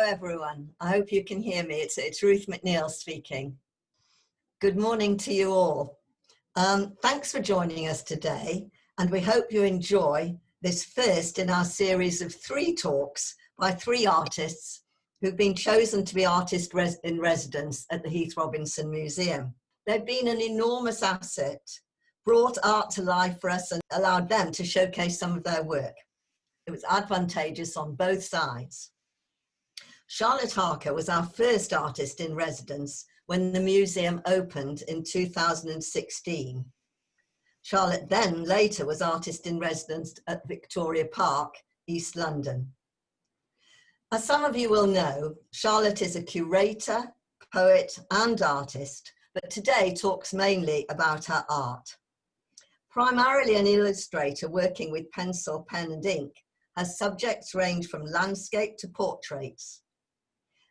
everyone. I hope you can hear me. It's Ruth McNeil speaking. Good morning to you all. Thanks for joining us today, and we hope you enjoy this first in our series of 3 talks by 3 artists who've been chosen to be artists in residence at the Heath Robinson Museum. They've been an enormous asset, brought art to life for us and allowed them to showcase some of their work. It was advantageous on both sides. Charlotte Harker was our first artist in residence when the museum opened in 2016. Charlotte then later was artist in residence at Victoria Park, East London. As some of you will know, Charlotte is a curator, poet and artist, but today talks mainly about her art. Primarily an illustrator working with pencil, pen and ink, her subjects range from landscape to portraits.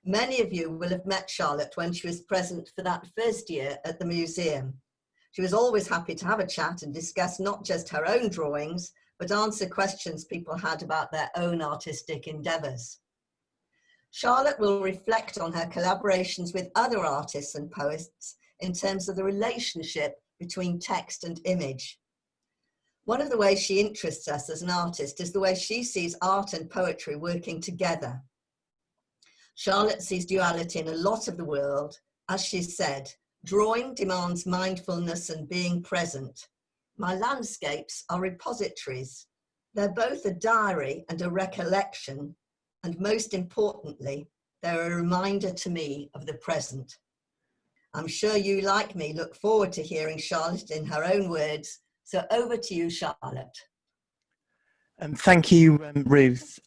Many of you will have met Charlotte when she was present for that first year at the museum. She was always happy to have a chat and discuss not just her own drawings, but answer questions people had about their own artistic endeavours. Charlotte will reflect on her collaborations with other artists and poets in terms of the relationship between text and image. One of the ways she interests us as an artist is the way she sees art and poetry working together. Charlotte sees duality in a lot of the world. As she said, drawing demands mindfulness and being present. My landscapes are repositories. They're both a diary and a recollection, and most importantly, they're a reminder to me of the present. I'm sure you, like me, look forward to hearing Charlotte in her own words. So over to you, Charlotte. Thank you, Ruth.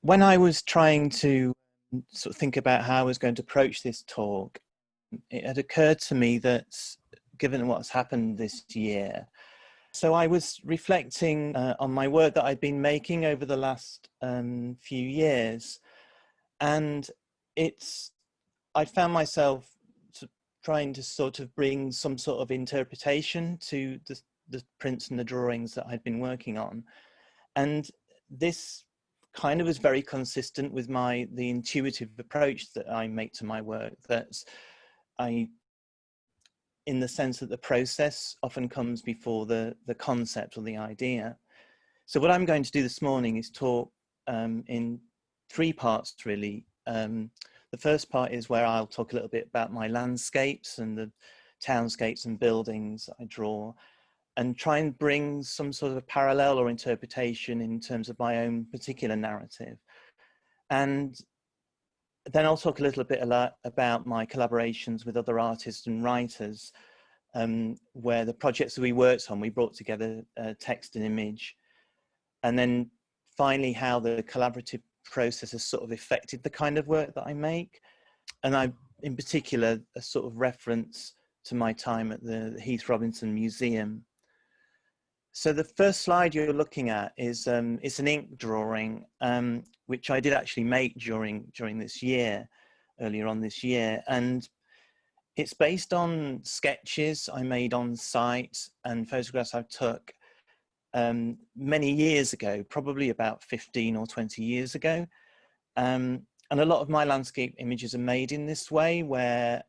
When I was trying to sort of think about how I was going to approach this talk, it had occurred to me that given what's happened this year, so I was reflecting on my work that I'd been making over the last few years, and I found myself trying to sort of bring some sort of interpretation to the prints and the drawings that I'd been working on, and this kind of was very consistent with the intuitive approach that I make to my work, that in the sense that the process often comes before the concept or the idea. So what I'm going to do this morning is talk in 3 parts really. The first part is where I'll talk a little bit about my landscapes and the townscapes and buildings I draw, and try and bring some sort of a parallel or interpretation in terms of my own particular narrative. And then I'll talk a little bit about my collaborations with other artists and writers, where the projects that we worked on, we brought together text and image. And then finally, how the collaborative process has sort of affected the kind of work that I make. And in particular, a sort of reference to my time at the Heath Robinson Museum. So the first slide you're looking at is it's an ink drawing, which I did actually make during this year, earlier on this year. And it's based on sketches I made on site and photographs I took many years ago, probably about 15 or 20 years ago. And a lot of my landscape images are made in this way, where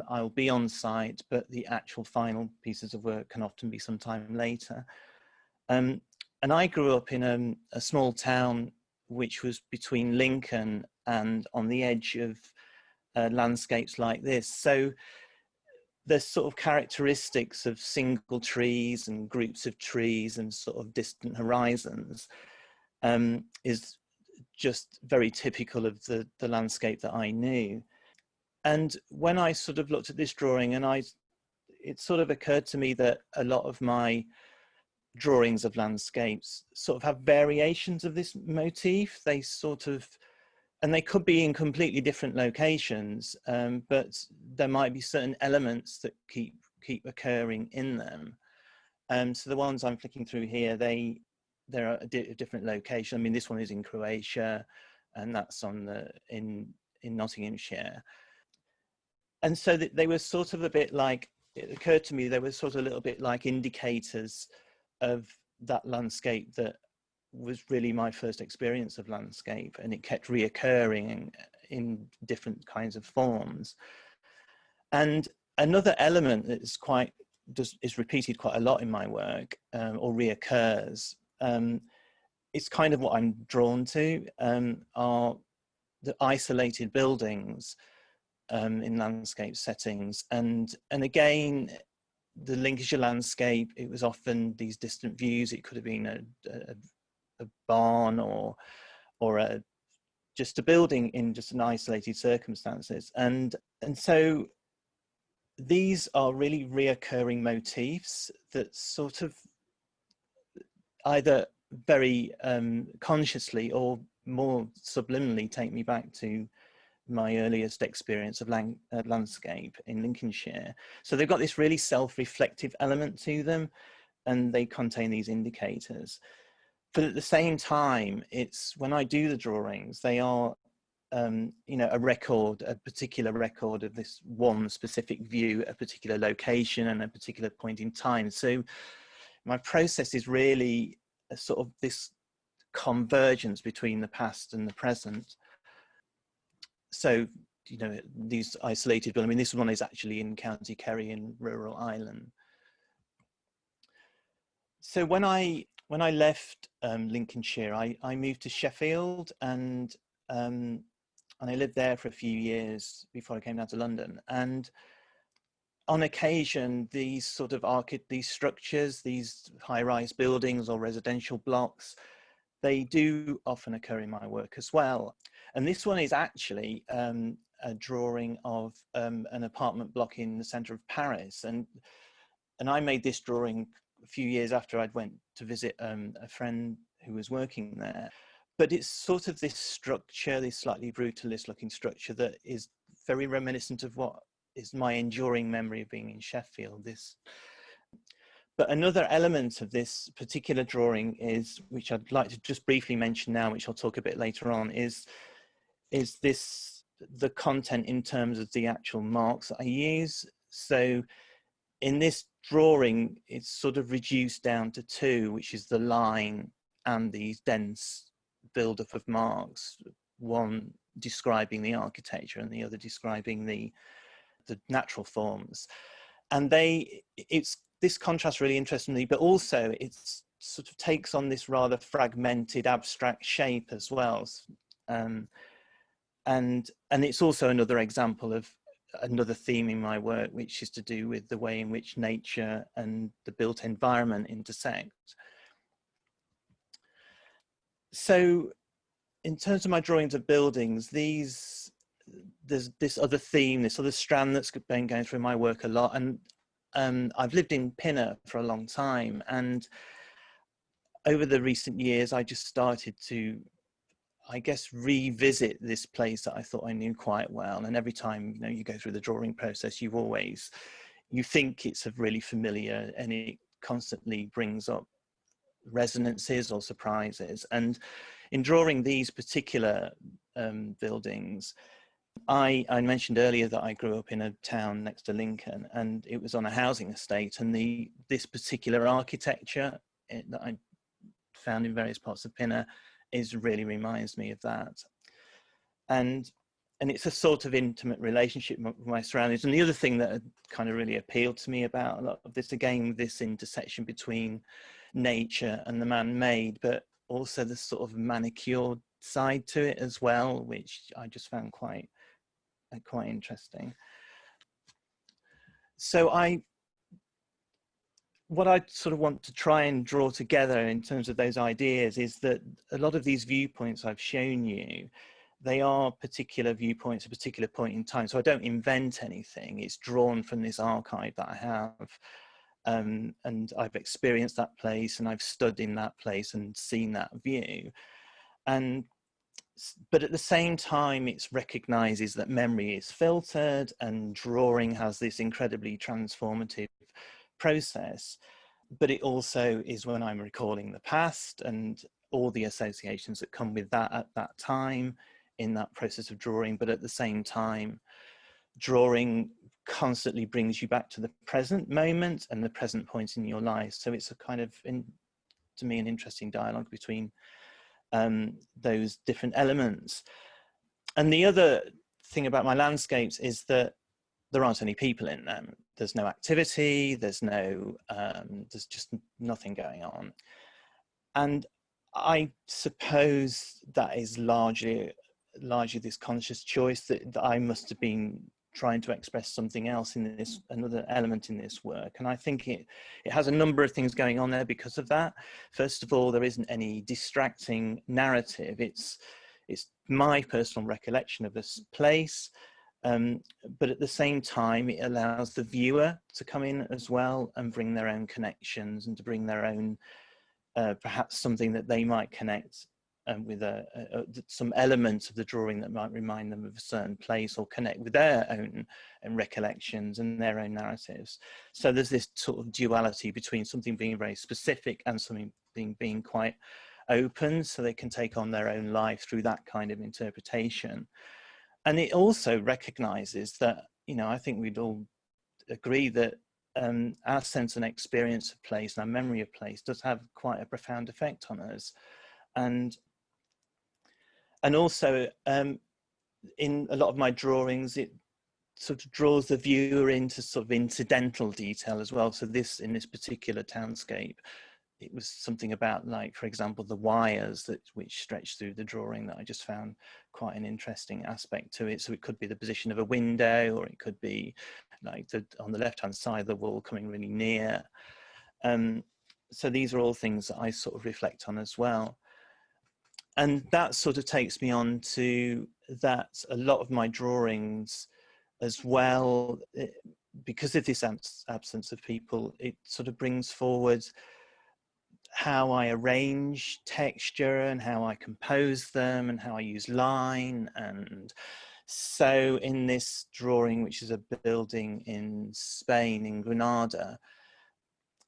I'll be on site, but the actual final pieces of work can often be some time later. And I grew up in a small town which was between Lincoln and on the edge of landscapes like this. So there's sort of characteristics of single trees and groups of trees and sort of distant horizons is just very typical of the landscape that I knew. And when I sort of looked at this drawing, it sort of occurred to me that a lot of my drawings of landscapes sort of have variations of this motif. They sort of, and they could be in completely different locations, but there might be certain elements that keep occurring in them. So the ones I'm flicking through here, they're at a different location. I mean, this one is in Croatia, and that's in Nottinghamshire. And so they were sort of a bit like, it occurred to me, they were sort of a little bit like indicators of that landscape that was really my first experience of landscape, and it kept reoccurring in different kinds of forms. And another element that is repeated quite a lot in my work, or reoccurs, it's kind of what I'm drawn to, are the isolated buildings in landscape settings. And again, the Lincolnshire landscape, it was often these distant views. It could have been a barn or just a building in just an isolated circumstances. And so these are really reoccurring motifs that sort of either very consciously or more subliminally take me back to my earliest experience of landscape in Lincolnshire. So they've got this really self-reflective element to them, and they contain these indicators. But at the same time, it's when I do the drawings, they are you know, a particular record of this one specific view, a particular location and a particular point in time. So my process is really a sort of this convergence between the past and the present. So, you know, these isolated, I mean, this one is actually in County Kerry in rural Ireland. So when I left Lincolnshire, I moved to Sheffield, and I lived there for a few years before I came down to London. And on occasion, these sort of these structures, these high-rise buildings or residential blocks, they do often occur in my work as well. And this one is actually a drawing of an apartment block in the centre of Paris. And I made this drawing a few years after I'd went to visit a friend who was working there. But it's sort of this structure, this slightly brutalist looking structure that is very reminiscent of what is my enduring memory of being in Sheffield. But another element of this particular drawing is, which I'd like to just briefly mention now, which I'll talk a bit later on, is the content in terms of the actual marks that I use. So in this drawing, it's sort of reduced down to two, which is the line and these dense build-up of marks, one describing the architecture and the other describing the natural forms. And this contrast really interests me, but also it sort of takes on this rather fragmented abstract shape as well. And it's also another example of another theme in my work, which is to do with the way in which nature and the built environment intersect. So in terms of my drawings of buildings, there's this other theme, this other strand that's been going through my work a lot. And I've lived in Pinner for a long time, and over the recent years, I just started to, I guess, revisit this place that I thought I knew quite well. And every time, you know, you go through the drawing process, you think it's a really familiar, and it constantly brings up resonances or surprises. And in drawing these particular buildings, I mentioned earlier that I grew up in a town next to Lincoln, and it was on a housing estate, and this particular architecture that I found in various parts of Pinner really reminds me of that. And it's a sort of intimate relationship with my surroundings. And the other thing that kind of really appealed to me about a lot of this, again, this intersection between nature and the man-made, but also the sort of manicured side to it as well, which I just found quite interesting. So what I sort of want to try and draw together in terms of those ideas is that a lot of these viewpoints I've shown you, they are particular viewpoints, a particular point in time. So I don't invent anything. It's drawn from this archive that I have. And I've experienced that place, and I've stood in that place and seen that view. But at the same time, it recognizes that memory is filtered, and drawing has this incredibly transformative process. But it also is when I'm recalling the past and all the associations that come with that at that time in that process of drawing. But at the same time, drawing constantly brings you back to the present moment and the present point in your life. So it's a kind of, to me an interesting dialogue between those different elements. And the other thing about my landscapes is that there aren't any people in them. There's no activity, there's just nothing going on. And I suppose that is largely this conscious choice that I must have been trying to express something else in this, another element in this work. And I think it has a number of things going on there because of that. First of all, there isn't any distracting narrative. It's my personal recollection of this place. But at the same time, it allows the viewer to come in as well and bring their own connections and to bring their own, perhaps something that they might connect with some element of the drawing that might remind them of a certain place or connect with their own recollections and their own narratives. So there's this sort of duality between something being very specific and something being quite open, so they can take on their own life through that kind of interpretation. And it also recognizes that, you know, I think we'd all agree that our sense and experience of place and our memory of place does have quite a profound effect on us. And also in a lot of my drawings, it sort of draws the viewer into sort of incidental detail as well. So in this particular townscape, it was something about, like, for example, the wires which stretch through the drawing that I just found quite an interesting aspect to it. So it could be the position of a window, or it could be like on the left-hand side of the wall coming really near. So these are all things that I sort of reflect on as well. And that sort of takes me on to that a lot of my drawings as well, because of this absence of people, it sort of brings forward how I arrange texture and how I compose them and how I use line. And so in this drawing, which is a building in Spain, in Granada,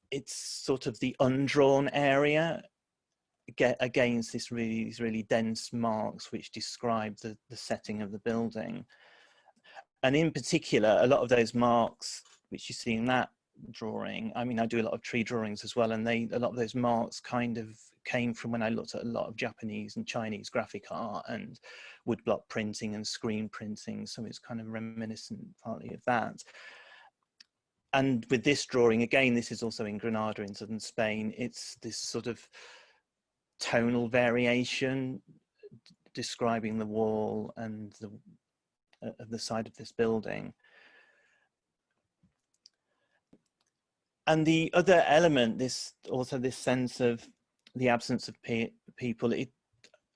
it's sort of the undrawn area against these really dense marks which describe the setting of the building. And in particular, a lot of those marks which you see in that drawing, I mean, I do a lot of tree drawings as well, and a lot of those marks kind of came from when I looked at a lot of Japanese and Chinese graphic art and woodblock printing and screen printing, so it's kind of reminiscent partly of that. And with this drawing, again, this is also in Granada in southern Spain, it's this sort of tonal variation describing the wall and the side of this building. And the other element, this sense of the absence of people,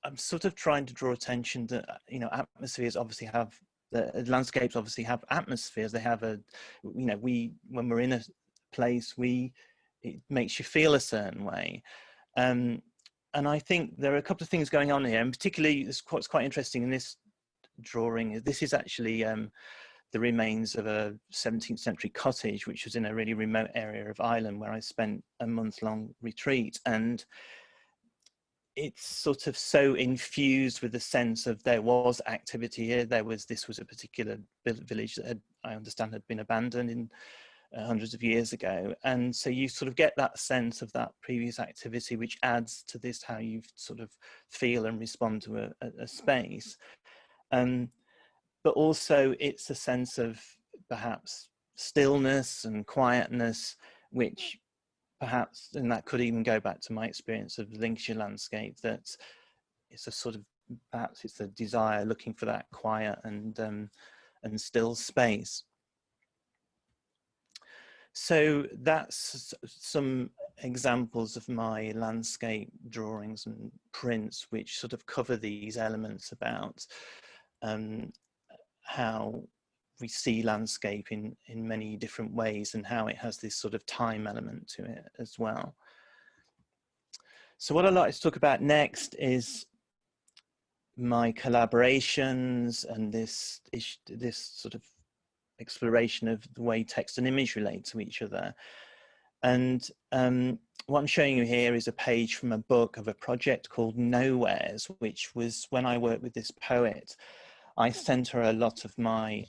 I'm sort of trying to draw attention that, you know, atmospheres obviously have, the landscapes obviously have atmospheres. They have you know, when we're in a place, it makes you feel a certain way. And I think there are a couple of things going on here, and particularly what's quite interesting in this drawing, this is actually the remains of a 17th century cottage, which was in a really remote area of Ireland where I spent a month-long retreat. And it's sort of so infused with the sense of there was activity here. This was a particular village that I understand had been abandoned in hundreds of years ago. And so you sort of get that sense of that previous activity, which adds to this, how you sort of feel and respond to a space. But also it's a sense of perhaps stillness and quietness, which perhaps, and that could even go back to my experience of the Lincolnshire landscape, that it's a sort of, perhaps it's a desire looking for that quiet and still space. So that's some examples of my landscape drawings and prints, which sort of cover these elements about how we see landscape in many different ways, and how it has this sort of time element to it as well. So what I'd like to talk about next is my collaborations and this sort of exploration of the way text and image relate to each other. And what I'm showing you here is a page from a book of a project called Nowheres, which was when I worked with this poet. I sent her a lot of my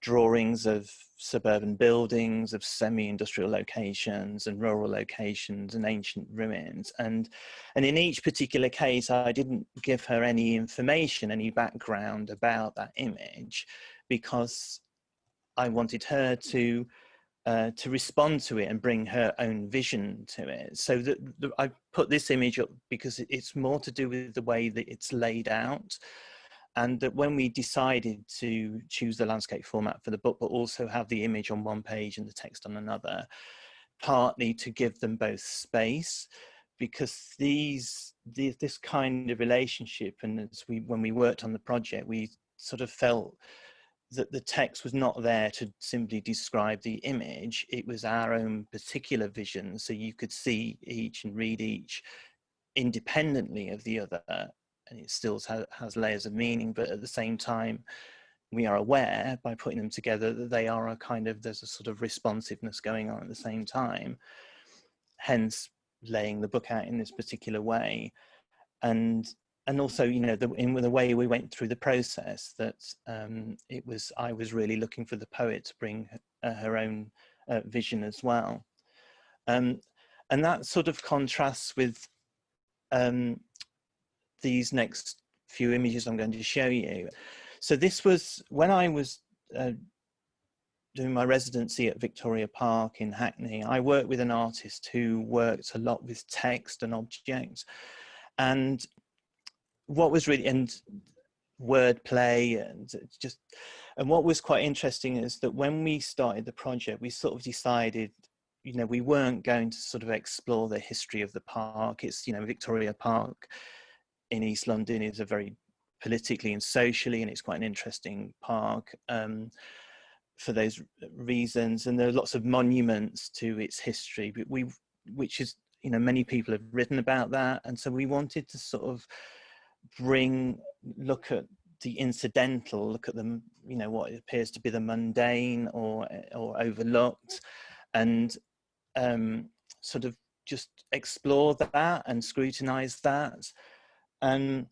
drawings of suburban buildings, of semi-industrial locations and rural locations and ancient ruins. And in each particular case, I didn't give her any information, any background about that image, because I wanted her to respond to it and bring her own vision to it. So I put this image up because it's more to do with the way that it's laid out. And that when we decided to choose the landscape format for the book, but also have the image on one page and the text on another, partly to give them both space, because this kind of relationship, and when we worked on the project, we sort of felt that the text was not there to simply describe the image. It was our own particular vision, so you could see each and read each independently of the other, and it still has layers of meaning, but at the same time we are aware by putting them together that they are there's a sort of responsiveness going on at the same time, hence laying the book out in this particular way. And also, you know, in the way we went through the process, that I was really looking for the poet to bring her own vision as well, and that sort of contrasts with these next few images I'm going to show you. So this was when I was doing my residency at Victoria Park in Hackney. I worked with an artist who worked a lot with text and objects, and what was really, and wordplay, and what was quite interesting is that when we started the project, we sort of decided, you know, we weren't going to sort of explore the history of the park. It's, you know, Victoria Park in East London is a very politically and socially, and it's quite an interesting park for those reasons. And there are lots of monuments to its history, but which is, you know, many people have written about that. And so we wanted to sort of look at the incidental, look at the, you know, what appears to be the mundane or overlooked, and sort of just explore that and scrutinize that. And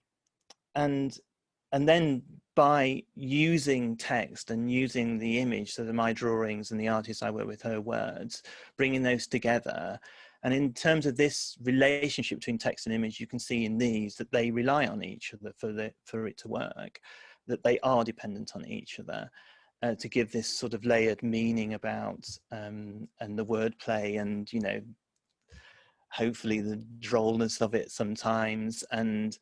then by using text and using the image, so my drawings and the artist I work with, her words, bringing those together. And in terms of this relationship between text and image, you can see in these that they rely on each other for it to work, that they are dependent on each other to give this sort of layered meaning about, and the wordplay, and, you know, hopefully the drollness of it sometimes. And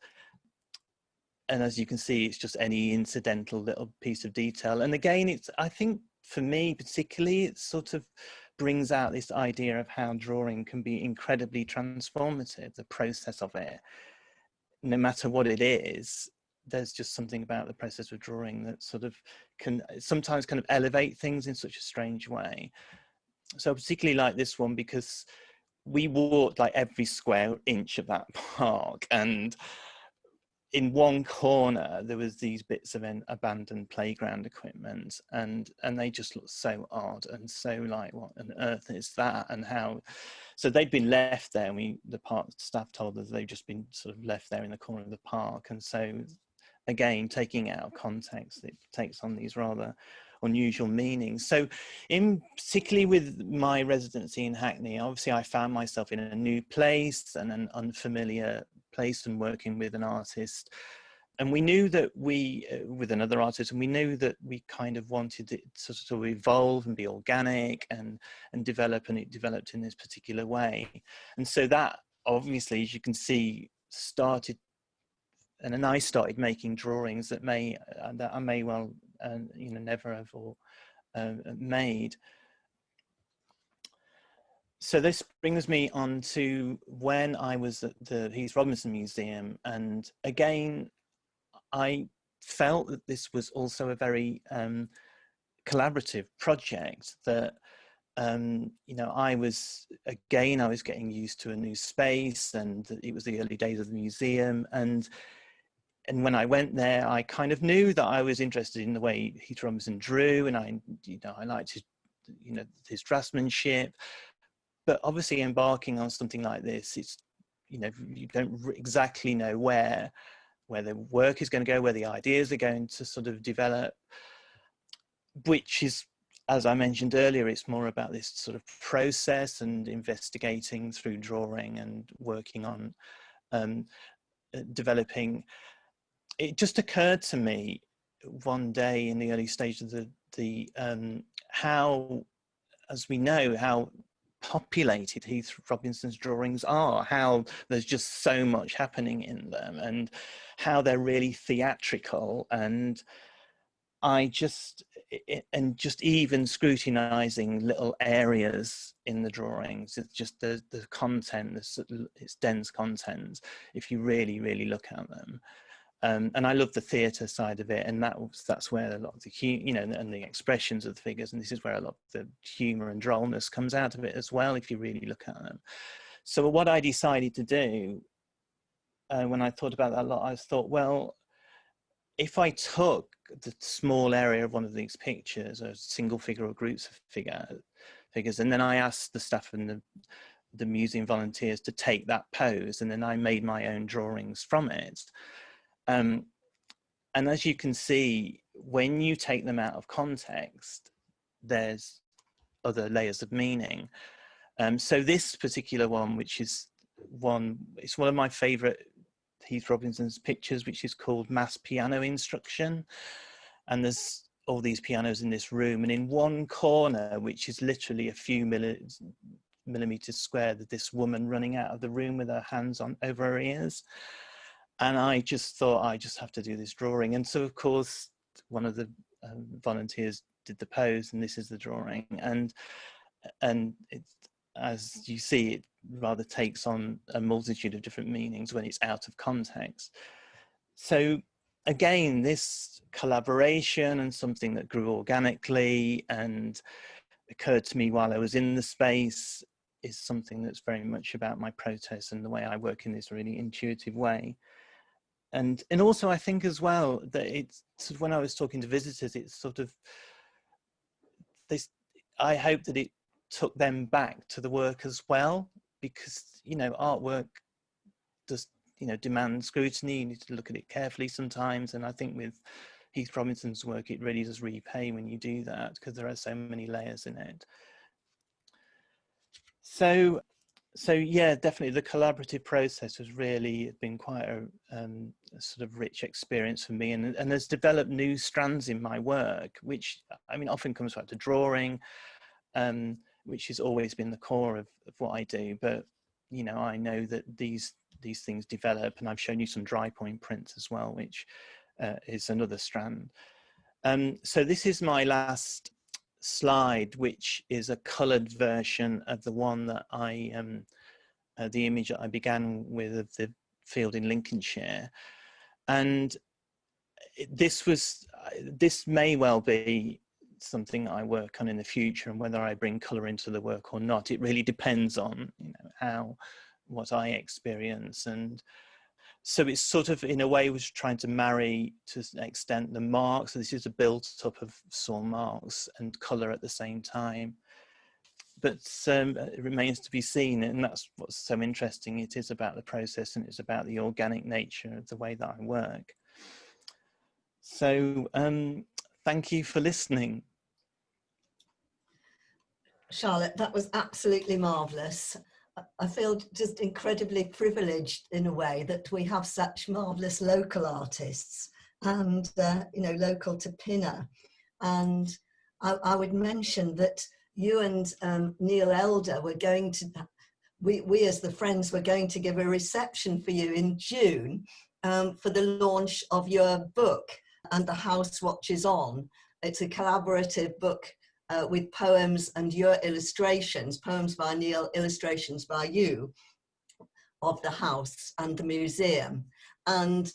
as you can see, it's just any incidental little piece of detail. And again, I think for me particularly, it sort of brings out this idea of how drawing can be incredibly transformative, the process of it. No matter what it is, there's just something about the process of drawing that sort of can sometimes kind of elevate things in such a strange way. So particularly like this one, because we walked like every square inch of that park, and in one corner there was these bits of an abandoned playground equipment, and they just looked so odd and so like, what on earth is that? And how, so they'd been left there, and the park staff told us they've just been sort of left there in the corner of the park. And so again, taking it out of context, it takes on these rather unusual meanings. So particularly with my residency in Hackney, obviously I found myself in a new place and an unfamiliar place, and working with an artist, and we knew that with another artist, and we knew that we kind of wanted it to evolve and be organic and develop, and it developed in this particular way. And so that obviously, as you can see, started, and then I started making drawings that I may well you know, never have or made. So this brings me on to when I was at the Heath Robinson Museum, and again I felt that this was also a very collaborative project, that you know, I was getting used to a new space, and it was the early days of the museum, and when I went there, I kind of knew that I was interested in the way Heath Robinson drew, and I liked his, you know, his draftsmanship. But obviously, embarking on something like this, it's, you know, you don't exactly know where the work is going to go, where the ideas are going to sort of develop. which is, as I mentioned earlier, it's more about this sort of process and investigating through drawing and working on developing. It just occurred to me one day in the early stages of how, as we know, how populated Heath Robinson's drawings are, how there's just so much happening in them, and how they're really theatrical. And just even scrutinizing little areas in the drawings, it's just the content, it's dense content if you really look at them. And I love the theatre side of it, and that's where a lot of the and the expressions of the figures, and this is where a lot of the humour and drollness comes out of it as well, if you really look at them. So what I decided to do when I thought about that a lot, I thought, well, if I took the small area of one of these pictures, a single figure or groups of figures, and then I asked the staff and the museum volunteers to take that pose, and then I made my own drawings from it. And as you can see, when you take them out of context, there's other layers of meaning. So this particular one, it's one of my favorite Heath Robinson's pictures, which is called Mass Piano Instruction. And there's all these pianos in this room, and in one corner, which is literally a few millimeters square, there's this woman running out of the room with her hands over her ears. And I just thought, I just have to do this drawing. And so, of course, one of the volunteers did the pose, and this is the drawing. And it's, as you see, it rather takes on a multitude of different meanings when it's out of context. So again, this collaboration and something that grew organically and occurred to me while I was in the space is something that's very much about my process and the way I work in this really intuitive way. And also I think as well that it's sort of, when I was talking to visitors, it's sort of this, I hope that it took them back to the work as well, because, you know, artwork does, you know, demand scrutiny. You need to look at it carefully sometimes. And I think with Heath Robinson's work, it really does repay when you do that, because there are so many layers in it. So yeah, definitely the collaborative process has really been quite a sort of rich experience for me, and has developed new strands in my work, which, I mean, often comes back to drawing, which has always been the core of what I do. But, you know, I know that these things develop, and I've shown you some dry point prints as well, which is another strand. So this is my last slide, which is a colored version of the one that I the image that I began with of the field in Lincolnshire. And this may well be something that I work on in the future, and whether I bring color into the work or not, it really depends on, you know, what I experience. And so it's sort of, in a way, was trying to marry to an extent the marks. So this is a build-up of saw marks and color at the same time. But it remains to be seen, and that's what's so interesting. It is about the process, and it's about the organic nature of the way that I work. So thank you for listening. Charlotte, that was absolutely marvellous. I feel just incredibly privileged in a way that we have such marvellous local artists, and you know, local to Pinner. And I would mention that you and Neil Elder were going to, we as the Friends were going to give a reception for you in June for the launch of your book, And the House Watches On. It's a collaborative book with poems and your illustrations, poems by Neil, illustrations by you, of the house and the museum. And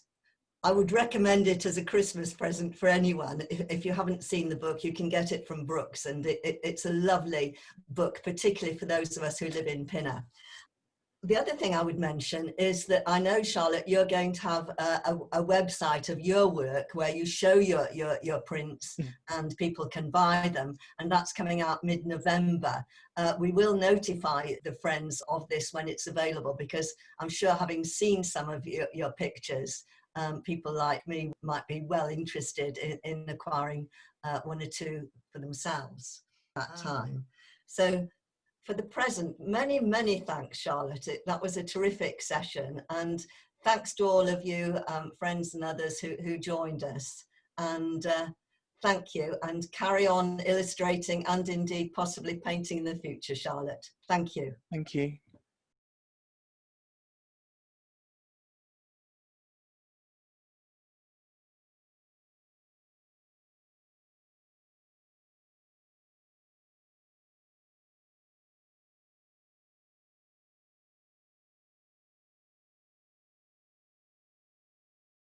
I would recommend it as a Christmas present for anyone. If you haven't seen the book, you can get it from Brooks, and it's a lovely book, particularly for those of us who live in Pinner. The other thing I would mention is that I know, Charlotte, you're going to have a website of your work where you show your prints and people can buy them, and that's coming out mid-November. We will notify the Friends of this when it's available, because I'm sure, having seen some of your pictures, people like me might be well interested in acquiring one or two for themselves at that time. So for the present, many, many thanks, Charlotte. That was a terrific session. And thanks to all of you, friends and others who joined us. And thank you. And carry on illustrating and indeed possibly painting in the future, Charlotte. Thank you. Thank you.